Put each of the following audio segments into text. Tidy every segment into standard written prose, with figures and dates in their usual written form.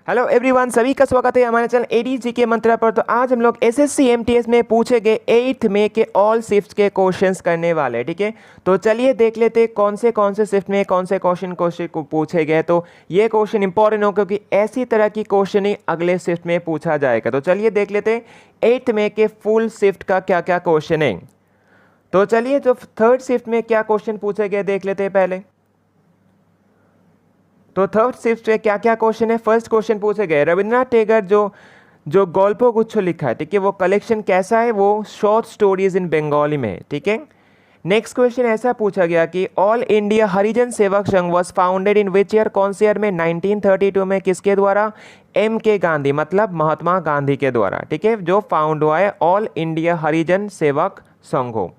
Hello everyone, सभी का स्वागत है हमारे चैनल एडीजी के मंत्रा पर। तो आज हम लोग एसएससी एमटीएस में पूछे गए 8th में के ऑल शिफ्ट्स के क्वेश्चंस करने वाले हैं। ठीक है, तो चलिए देख लेते हैं कौन से शिफ्ट में कौन से क्वेश्चन को पूछे गए। तो ये क्वेश्चन इंपॉर्टेंट हो क्योंकि ऐसी तरह की क्वेश्चन ही अगले शिफ्ट में पूछा जाएगा। तो चलिए देख लेते हैं 8th में के फुल शिफ्ट का क्या क्या क्वेश्चन है। तो चलिए जो 3rd शिफ्ट में क्या क्वेश्चन पूछे गए देख लेते हैं पहले। तो 3rd शिफ्ट में क्या क्या क्वेश्चन है। फर्स्ट क्वेश्चन पूछे गए रविंद्रनाथ टैगोर जो गल्प गुच्छ लिखा है, ठीक है, वो कलेक्शन कैसा है, वो शॉर्ट स्टोरीज इन बंगाली में। ठीक है, नेक्स्ट क्वेश्चन ऐसा पूछा गया कि all India Harijan Sevak Sangh was founded in which year, कौन से ईयर में, 1932 में। किसके द्वारा, एम के गांधी मतलब महात्मा गांधी के द्वारा। ठीक है, जो फाउंड हुआ है all India Harijan Sevak Sangh.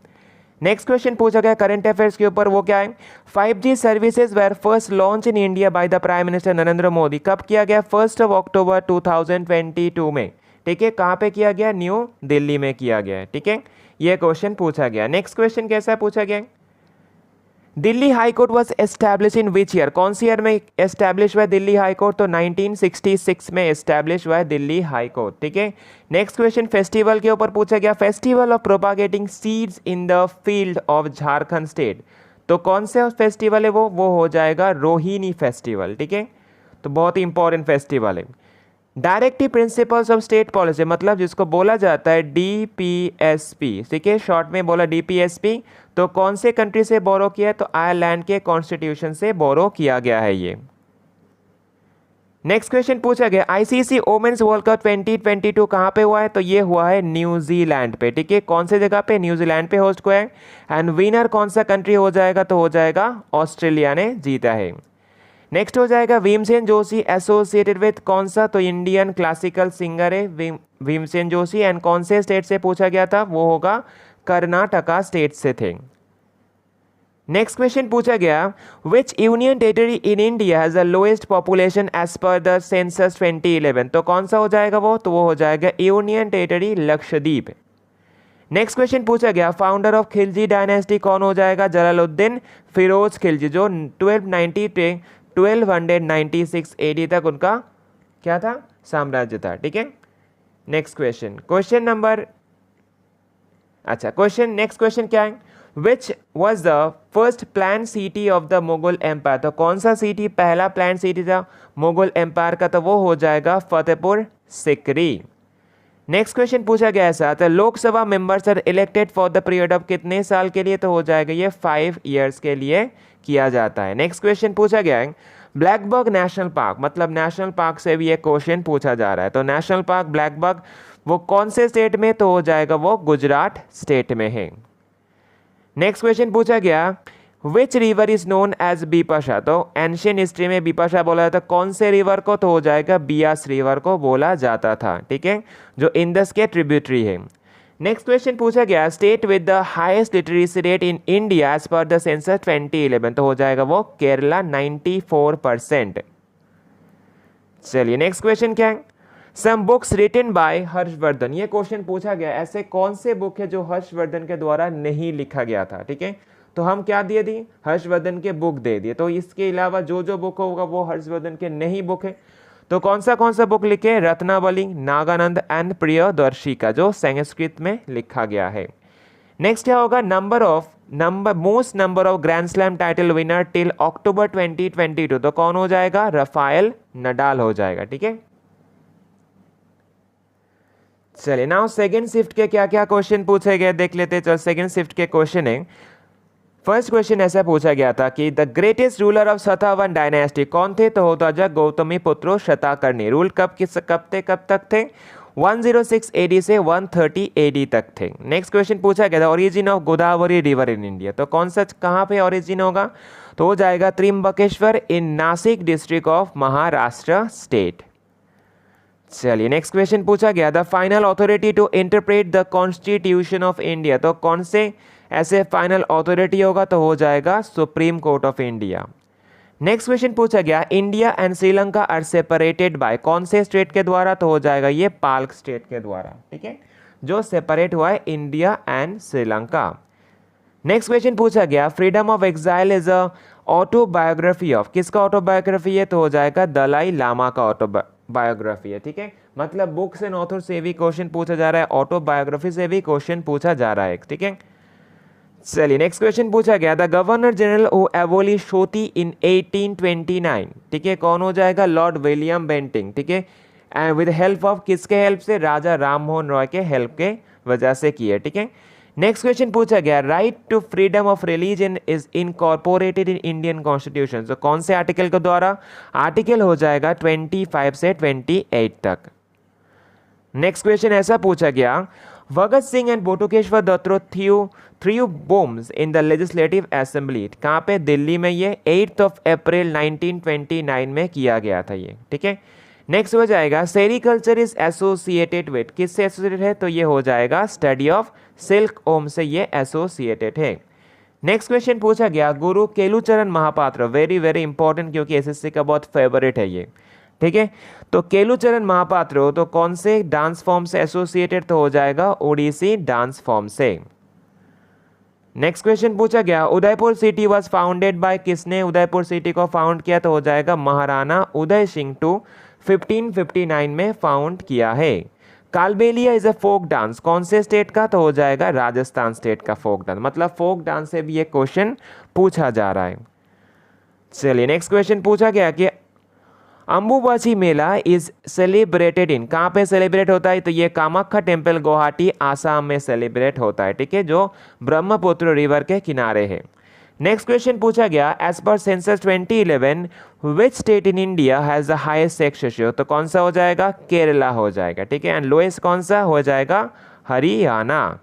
Next question पूछा गया करंट अफेयर्स के ऊपर, वो क्या है, 5G services were first launch in India by the prime minister Narendra Modi. कब किया गया, 1 अक्टूबर 2022 में। ठीक है, कहाँ पे किया गया, न्यू दिल्ली में किया गया। ठीक है, ये क्वेश्चन पूछा गया। नेक्स्ट क्वेश्चन कैसा पूछा गया, Delhi high court was establish in which year, कौन सी ईयर में एस्टैब्लिश हुआ दिल्ली हाई कोर्ट, तो 1966 में एस्टैब्लिश हुआ है दिल्ली हाई कोर्ट। ठीक है, नेक्स्ट क्वेश्चन फेस्टिवल के ऊपर पूछा गया, festival of propagating seeds in the field of Jharkhand state. तो कौन सा फेस्टिवल है वो हो जाएगा रोहिणी फेस्टिवल। ठीक है, तो बहुत ही इंपॉर्टेंट फेस्टिवल है। Directive principles of state policy मतलब जिसको बोला जाता है डीपीएसपी। ठीक है, शॉर्ट में बोला डीपीएसपी। तो कौन से कंट्री से बोरो किया है, तो आयरलैंड के कॉन्स्टिट्यूशन से बोरो किया गया है ये। नेक्स्ट क्वेश्चन पूछा गया आईसीसी वोमेन्स वर्ल्ड कप 2022 कहाँ पे हुआ है, तो ये हुआ है न्यूजीलैंड पे। ठीक है, कौन से जगह पे, न्यूजीलैंड पे होस्ट हुआ है। एंड विनर कौन सा कंट्री हो जाएगा, तो हो जाएगा ऑस्ट्रेलिया ने जीता है। नेक्स्ट हो जाएगा भीमसेन जोशी एसोसिएटेड विथ कौन सा, तो इंडियन क्लासिकल सिंगर है भीमसेन जोशी। एंड कौन से स्टेट से पूछा गया था, वो होगा कर्नाटका स्टेट से थे। नेक्स्ट क्वेश्चन पूछा गया which union territory in India has the lowest population as per the census 2011। तो कौन सा हो जाएगा वो, तो वो हो जाएगा union territory Lakshadweep. Next question पूछा गया फाउंडर ऑफ खिलजी डायनेस्टी कौन हो जाएगा, जलालुद्दीन फिरोज खिलजी, जो 1296 AD तक उनका क्या था, साम्राज्य था। ठीक है, नेक्स्ट क्वेश्चन नंबर, अच्छा क्वेश्चन, नेक्स्ट क्वेश्चन क्या है, which was the first plan city of the Mughal empire. तो कौन सा सिटी पहला प्लान सिटी था मुगल एम्पायर का, तो वो हो जाएगा फतेहपुर सिकरी। नेक्स्ट क्वेश्चन पूछा गया ऐसा, तो Lok Sabha members are elected for the period of कितने साल के लिए, तो हो जाएगा ये 5 years के लिए किया जाता है। नेक्स्ट क्वेश्चन पूछा गया है ब्लैकबक नेशनल पार्क मतलब नेशनल पार्क से भी एक क्वेश्चन पूछा जा रहा है। तो नेशनल पार्क ब्लैकबक वो कौन से स्टेट में, तो हो जाएगा वो गुजरात स्टेट में है। नेक्स्ट क्वेश्चन पूछा गया which river is known as Bipasha. तो एंशियंट हिस्ट्री में बिपाशा बोला जाता, कौन से रिवर को, तो हो जाएगा बियास रिवर को बोला जाता था। ठीक है, जो इंडस के ट्रिब्यूटरी है। नेक्स्ट क्वेश्चन पूछा गया state with the highest literacy rate in India as per the census 2011। तो हो जाएगा वो केरला 94%। चलिए नेक्स्ट क्वेश्चन क्या है, some books written by Harshvardhan. ये क्वेश्चन पूछा गया ऐसे कौन से बुक है जो हर्षवर्धन के द्वारा नहीं लिखा गया था। ठीक है, तो हम क्या दिए दी, हर्षवर्धन के बुक दे दिए। तो इसके अलावा जो बुक होगा वो हर्षवर्धन के नहीं बुक है। तो कौन सा बुक लिखे, रत्नावली, नागानंद एंड प्रियदर्शी का, जो संस्कृत में लिखा गया है। नेक्स्ट क्या होगा, most number of grand slam title winner till October 2022। तो कौन हो जाएगा, राफेल नडाल हो जाएगा। ठीक है, चलिए नाउ सेकेंड शिफ्ट के क्या क्या क्वेश्चन पूछे गए देख लेते हैं। चलो सेकेंड शिफ्ट के क्वेश्चन है, फर्स्ट क्वेश्चन ऐसा पूछा गया था कि the greatest ruler of Satavahana dynasty कौन थे, तो होता था गौतमी पुत्र शताकर्णी। रूल कब तक थे, 106 AD से 130 AD तक थे। नेक्स्ट क्वेश्चन पूछा गया था origin of Godavari river in India. तो कौन सा कहाँ पे ओरिजिन होगा, तो हो जाएगा Trimbakeshwar in Nashik district of Maharashtra state. चलिए नेक्स्ट क्वेश्चन पूछा गया the final authority to interpret the constitution of India. तो कौन से ऐसे फाइनल अथॉरिटी होगा, तो हो जाएगा supreme court of India. Next question पूछा गया India and Sri Lanka are separated by कौन से स्टेट के द्वारा, तो हो जाएगा ये पाल्क स्टेट के द्वारा। ठीक है, जो सेपरेट हुआ है India and Sri Lanka. Next question पूछा गया freedom of exile is a autobiography of, किसका ऑटोबायोग्राफी है, तो हो जाएगा दलाई लामा का बायोग्राफी है, ठीक है, मतलब बुक्स एंड ऑथर से भी क्वेश्चन पूछा जा रहा है, ऑटोबायोग्राफी से भी क्वेश्चन पूछा जा रहा है, ठीक है। चलिए नेक्स्ट क्वेश्चन पूछा गया, the governor general who abolish सोती इन 1829, ठीक है, कौन हो जाएगा, लॉर्ड विलियम बेंटिंग, ठीक है, एंड विद हेल्प ऑफ किसके हेल्प से, राजा राम मोहन रॉय के हेल्प के वजह से की है, ठीक है। नेक्स्ट क्वेश्चन पूछा गया, right to freedom of religion is incorporated in Indian constitution, तो कौन से आर्टिकल के द्वारा, आर्टिकल हो जाएगा 25 से 28 तक। नेक्स्ट क्वेश्चन ऐसा पूछा गया, Bhagat Singh and Batukeshwar Dutt threw bombs in the legislative assembly, कहाँ पे, दिल्ली में, ये 8 अप्रैल 1929 में किया गया था ये, ठीक है। नेक्स्ट हो जाएगा, सेरिकल्चर इज एसोसिएटेड विद, किससे एसोसिएटेड है, तो ये हो जाएगा स्टडी ऑफ सिल्क ओम से ये एसोसिएटेड है। नेक्स्ट क्वेश्चन पूछा गया, Guru Kelucharan Mahapatra, very very important क्योंकि एसएससी का बहुत फेवरेट है ये, ठीक है। तो केलुचरण महापात्र हो तो कौन से डांस फॉर्म से एसोसिएटेड, तो हो जाएगा ओडिसी डांस फॉर्म से। नेक्स्ट क्वेश्चन पूछा गया, Udaipur city was founded by, किसने उदयपुर सिटी को फाउंड किया, तो हो जाएगा महाराणा उदय सिंह टू 1559 में फाउंड किया है। Kalbelia is a folk dance, कौन से स्टेट का, तो हो जाएगा राजस्थान स्टेट का फोक डांस, मतलब फोक डांस से भी ये क्वेश्चन पूछा जा रहा है। चलिए नेक्स्ट क्वेश्चन पूछा गया कि अंबुबाची मेला इज सेलिब्रेटेड इन, कहाँ पे सेलिब्रेट होता है, तो ये कामाख्या टेम्पल गुवाहाटी आसाम में सेलिब्रेट होता है, ठीक है, जो ब्रह्मपुत्र रिवर के किनारे है। नेक्स्ट क्वेश्चन पूछा गया, as per census 2011 which state in India has the highest sex ratio, तो कौन सा हो जाएगा, केरला हो जाएगा, ठीक है, एंड लोएस्ट कौन सा हो जाएगा, हरियाणा।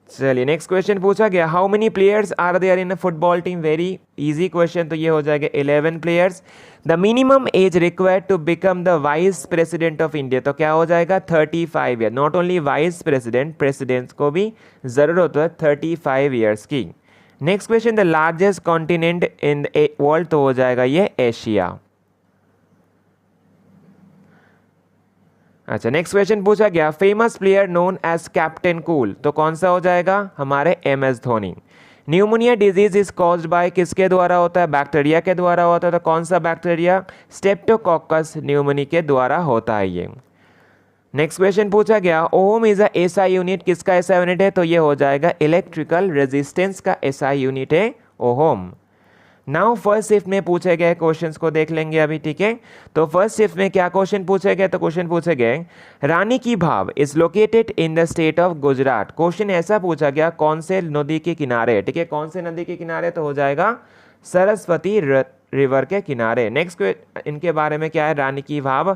चलिए नेक्स्ट क्वेश्चन पूछा गया, how many players are there in a football team, very easy question, तो ये हो जाएगा 11 players. The minimum age required to become the vice president of India, तो क्या हो जाएगा 35 year, not only vice president, president को भी जरूरत है 35 ईयर्स की। Next question, the largest continent in the world, तो हो जाएगा ये एशिया। अच्छा नेक्स्ट क्वेश्चन पूछा गया, famous player known as captain cool, तो कौन सा हो जाएगा, हमारे MS Dhoni. Pneumonia disease is caused by, किसके द्वारा होता है, बैक्टीरिया के द्वारा होता है, तो कौन सा बैक्टीरिया, स्टेप्टोकोकस न्यूमोनी के द्वारा होता है ये। नेक्स्ट क्वेश्चन पूछा गया, ओम इज अ SI यूनिट, किसका SI यूनिट है, तो ये हो जाएगा इलेक्ट्रिकल रेजिस्टेंस का SI यूनिट है ओम। नाउ फर्स्ट शिफ्ट में पूछे गए क्वेश्चंस को देख लेंगे अभी, ठीक है। तो फर्स्ट शिफ्ट में क्या क्वेश्चन पूछे गए, तो क्वेश्चन पूछे गए, रानी की भाव is located in the state of Gujarat, question ऐसा पूछा गया कौन से नदी के किनारे, ठीक है, कौन से नदी के किनारे, तो हो जाएगा सरस्वती रिवर के किनारे। नेक्स्ट इनके बारे में क्या है, रानी की भाव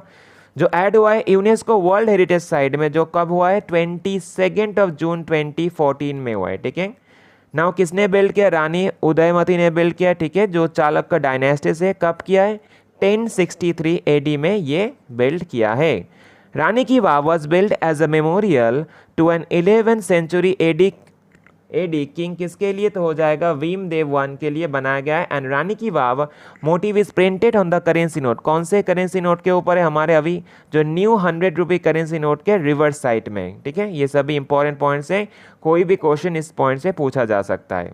जो ऐड हुआ है यूनेस्को वर्ल्ड हेरिटेज साइट में, जो कब हुआ है 22 जून 2014 में हुआ है, ठीक है। नाउ किसने बिल्ड किया, रानी उदयमती ने बिल्ड किया, ठीक है, जो चालक का डायनेस्टी से, कब किया है 1063 AD में ये बिल्ड किया है। Rani ki Vav was built as a memorial to an 11th century AD king, किसके लिए, तो हो जाएगा भीमदेव वन के लिए बनाया गया है। And Rani ki Vav motif is printed on the currency note, कौन से करेंसी नोट के ऊपर है, हमारे अभी जो न्यू 100 रुपये करेंसी नोट के रिवर्स साइड में, ठीक है। ये सभी इंपॉर्टेंट पॉइंट्स हैं, कोई भी क्वेश्चन इस पॉइंट से पूछा जा सकता है।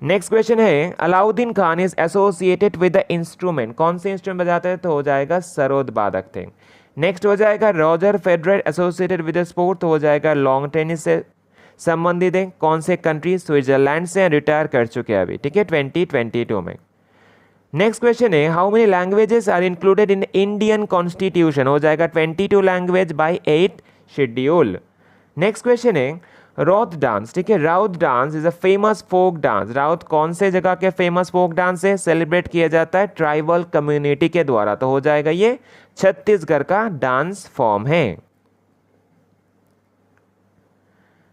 नेक्स्ट क्वेश्चन है, Alauddin Khan is associated with the instrument, कौन से इंस्ट्रूमेंट बजाते हैं, तो हो जाएगा सरोद बादक थे। नेक्स्ट हो जाएगा, Roger Federer associated with the sport, तो हो जाएगा लॉन्ग टेनिस से संबंधित है, कौन से कंट्री, स्विट्जरलैंड से रिटायर कर चुके हैं अभी, ठीक है, 2022 में। नेक्स्ट क्वेश्चन है, how many languages are included in Indian constitution, हो जाएगा 22 language by 8 schedule. Next question है, राउत डांस, ठीक है, Raut dance is a famous folk dance, Raut कौन से जगह के फेमस फोक डांस है, सेलिब्रेट किया जाता है ट्राइबल कम्युनिटी के द्वारा, तो हो जाएगा ये छत्तीसगढ़ का डांस फॉर्म है।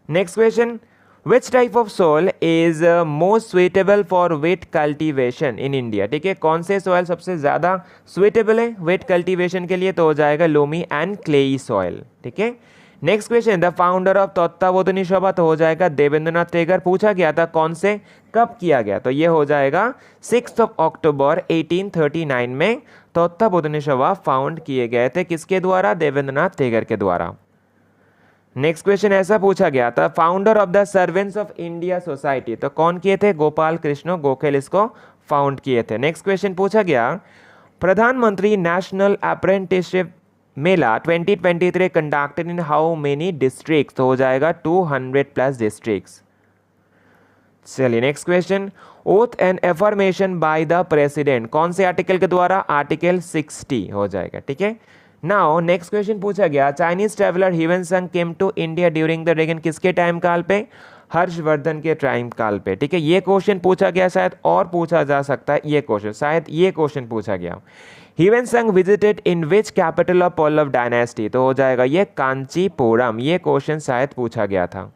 Next question, which type of soil is most suitable for wheat cultivation in India, ठीक है, कौन से सॉइल सबसे ज्यादा सुइटेबल है वेट कल्टीवेशन के लिए, तो हो जाएगा लोमी एंड क्लेई सॉइल, ठीक है। Next question, the founder of Tattvabodhini Sabha, तो हो जाएगा देवेंद्रनाथ टैगोर, पूछा गया था कौन से, कब किया गया, तो ये हो जाएगा 6 अक्टूबर 1839 में तत्ताबोधनी सभा फाउंड किए गए थे, किसके द्वारा, देवेंद्रनाथ टैगोर के द्वारा। नेक्स्ट क्वेश्चन ऐसा पूछा गया था, founder of the servants of India society, तो कौन किए थे, गोपाल कृष्ण गोखले इसको फाउंड किए थे। नेक्स्ट क्वेश्चन पूछा गया, प्रधानमंत्री national apprenticeship Mela 2023 conducted in how many districts, तो हो जाएगा 200+ डिस्ट्रिक्ट्स। चलिए next question, oath and affirmation by the president, कौन से आर्टिकल के द्वारा? आर्टिकल 60 हो जाएगा, ठीक है। नाउ नेक्स्ट क्वेश्चन पूछा गया, Chinese traveller Xuanzang came to India during the reign, किसके टाइम काल पे? हर्षवर्धन के टाइम काल पे, ठीक है। ये क्वेश्चन पूछा गया, शायद और पूछा जा सकता है ये क्वेश्चन, शायद ये क्वेश्चन पूछा गया, Xuanzang visited in which capital of Pallava dynasty, तो हो जाएगा ये कांचीपुरम, ये क्वेश्चन शायद पूछा गया था।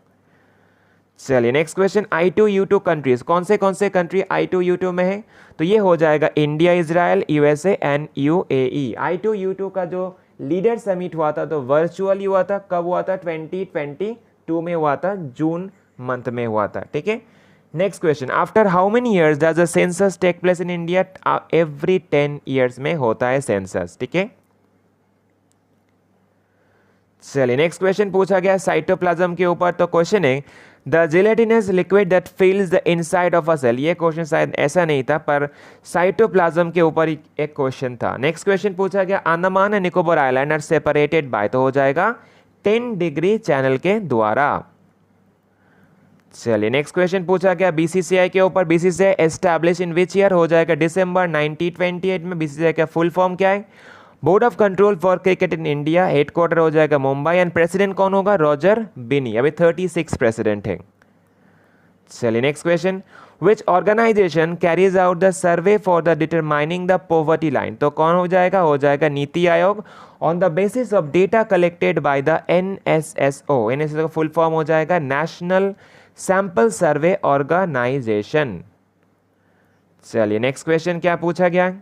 चलिए नेक्स्ट क्वेश्चन, I2U2 कंट्रीज, कौन से कंट्री I2U2 में है? तो ये हो जाएगा India, Israel, USA and UAE. I2U2 का जो लीडर समिट हुआ था तो वर्चुअली हुआ था, कब हुआ था? 2022 में हुआ था, जून मंथ में हुआ था, ठीक है। Next question, after how many years does the census take place in India? Every 10 years में होता है सेंसस, ठीक है। चलिए नेक्स्ट क्वेश्चन पूछा गया साइटोप्लाज्म के ऊपर, तो क्वेश्चन है the gelatinous liquid that fills the inside of a cell, ये क्वेश्चन शायद ऐसा नहीं था पर साइटोप्लाज्म के ऊपर एक क्वेश्चन था। नेक्स्ट क्वेश्चन पूछा गया, Andaman and Nicobar island are separated by, तो हो जाएगा 10 डिग्री चैनल के द्वारा। चलिए नेक्स्ट क्वेश्चन पूछा गया बीसीसीआई के ऊपर, BCCI establish in which year? हो जाएगा दिसंबर 1928 में। बीसीसीआई का फुल फॉर्म क्या है? Board of control for cricket in India, headquarter हो जाएगा मुंबई, एंड प्रेसिडेंट कौन होगा? रॉजर बिनी, अभी 36 प्रेसिडेंट है। चलिए next question, which organisation carries out the survey for the determining the poverty line, तो कौन हो जाएगा? हो जाएगा NITI Aayog, on the basis of data collected by the NSSO, NSSO का फुल फॉर्म हो जाएगा नेशनल सैंपल सर्वे ऑर्गेनाइजेशन। चलिए नेक्स्ट क्वेश्चन क्या पूछा गया?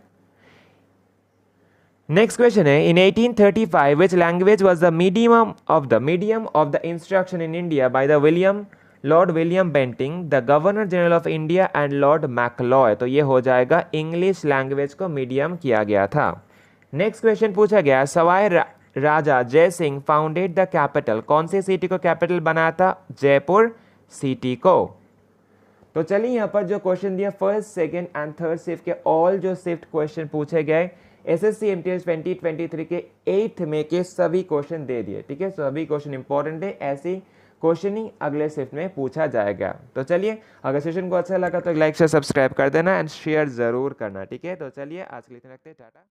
नेक्स्ट क्वेश्चन है, in 1835 which language was the medium of the instruction in India by the lord William Bentinck, the governor general of India and lord Macaulay, तो ये हो जाएगा English language को मीडियम किया गया था। नेक्स्ट क्वेश्चन पूछा गया, सवाई राजा जय सिंह फाउंडेड द कैपिटल, कौन सी सिटी को कैपिटल बनाया था? जयपुर सिटी को। तो चलिए यहाँ पर जो क्वेश्चन दिया first, second and third shift के ऑल जो शिफ्ट क्वेश्चन पूछे गए एसएससी एमटीएस 2023 के 8th में के सभी क्वेश्चन दे दिए, ठीक है। सभी क्वेश्चन इंपॉर्टेंट है, ऐसी क्वेश्चन ही अगले शिफ्ट में पूछा जाएगा। तो चलिए, अगर सेशन को अच्छा लगा तो लाइक से सब्सक्राइब कर देना एंड शेयर जरूर करना, ठीक है। तो चलिए आज के लिए इतना रखते हैं, टाटा।